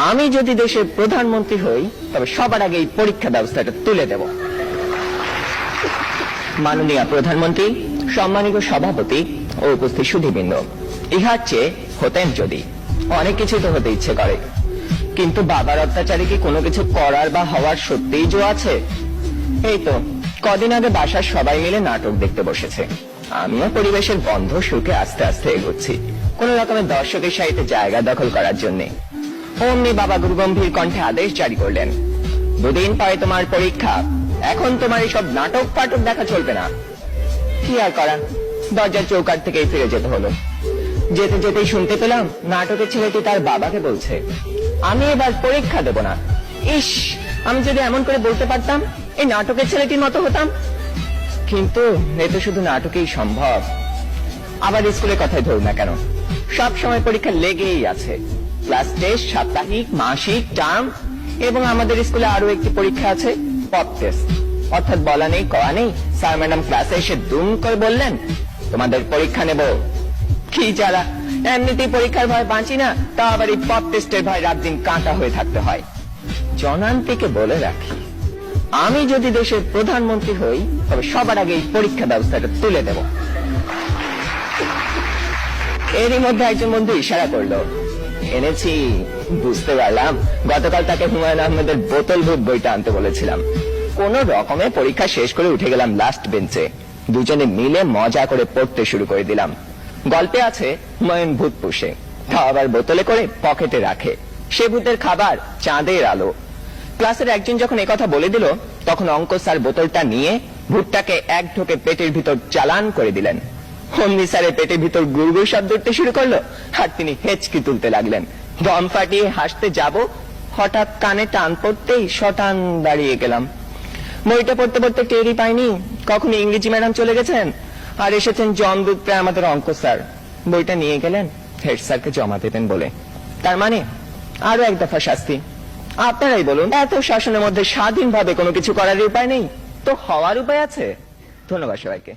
আমি যদি দেশের প্রধানমন্ত্রী হই তবে সবার আগে এই পরীক্ষা ব্যবস্থাটা তুলে দেব। মাননীয় প্রধানমন্ত্রী, সম্মানিত সভাপতি ও উপস্থিত সুধীবৃন্দ, ইহার চেয়ে হতেন যদি অনেক কিছু তো হতে ইচ্ছে করে, কিন্তু বাবার অত্যাচারে কি কোনো কিছু করার বা হওয়ার সত্যিই জো আছে? এই তো কদিন আগে বাসার সবাই মিলে নাটক দেখতে বসেছে, আমিও পরিবেশের বন্ধ সুখে আস্তে আস্তে এগোচ্ছি কোন রকমের দর্শকের সাহিত্যে জায়গা দখল করার জন্য। অমনি বাবা গুরুগম্ভীর কণ্ঠে আদেশ জারি করলেন, দুদিন পরে তোমার পরীক্ষা, এখন তোমার এইসব নাটক ফাটক দেখা চলবে না। কি আর করা, দরজার চৌকাঠ থেকেই ফিরে যেতে হলো। যেতে যেতেই শুনতে পেলাম নাটকের ছেলেটি তার বাবাকে বলছে, আমি এবার পরীক্ষা দেব না। ইস, আমি যদি এমন করে বলতে পারতাম, এই নাটকের ছেলেটির মতো হতাম। কিন্তু এ তো শুধু নাটকেই সম্ভব। আবার স্কুলের কথাই ধরুন না কেন, সব সময় পরীক্ষা লেগেই আছে। ক্লাস টেস্ট, সাপ্তাহিক, মাসিক, টার্ম, এবং আমাদের স্কুলে আরো একটি পরীক্ষা আছে, পপ টেস্ট। অর্থাৎ বলা নেই কওয়া নেই, স্যার ম্যাডাম ক্লাসে এসে দুম করে বললেন, তোমাদের পরীক্ষা নেব। কি জ্বালা, এমনিতেই পরীক্ষার ভয় বাঁচি না, তা আবার এই পপ টেস্টের ভয় রাত দিন কাঁটা হয়ে থাকতে হয়। জনান্তিকে বলে রাখি, আমি যদি দেশের প্রধানমন্ত্রী হই তবে সবার আগে এই পরীক্ষা ব্যবস্থাটা তুলে দেব। এরই মধ্যে একজন বন্ধু ইশারা করলো, এনেছি। বুঝতে পারলাম গতকাল তাকে হুমায়ুন আহমেদের বোতল ভূত বইটা আনতে বলেছিলাম। কোন রকমে পরীক্ষা শেষ করে উঠে গেলাম লাস্ট বেঞ্চে, দুজনে মিলে মজা করে পড়তে শুরু করে দিলাম। গল্পে আছে হুমায়ুন ভূত পুষে, তা আবার বোতলে করে পকেটে রাখে, সে ভূতের খাবার চাঁদের আলো। ক্লাসের একজন যখন একথা বলে দিল, তখন অঙ্ক স্যার বোতলটা নিয়ে ভূতটাকে এক ঢোকে পেটের ভিতর চালান করে দিলেন। অমনি স্যারের পেটের ভিতর গুড়গুড় শব্দ উঠতে শুরু করলো, আর তিনি হেঁচকি তুলতে লাগলেন। দম ফাটিয়ে হাসতে যাব, হঠাৎ কানে টান পড়তেই শটান দাঁড়িয়ে গেলাম। বইটা পড়তে পড়তে টেরই পাইনি কখন ইংরেজি ম্যাডাম চলে গেছেন আর এসেছেন জমদূত প্রায় আমাদের অঙ্ক স্যার। বইটা নিয়ে গেলেন হেড স্যারকে জমা দেবেন বলে। তার মানে আরো এক দফা শাস্তি। আপনারাই বলুন, এত শাসনের মধ্যে স্বাধীনভাবে কোনো কিছু করার উপায় নেই তো হওয়ার উপায় আছে? ধন্যবাদ সবাইকে।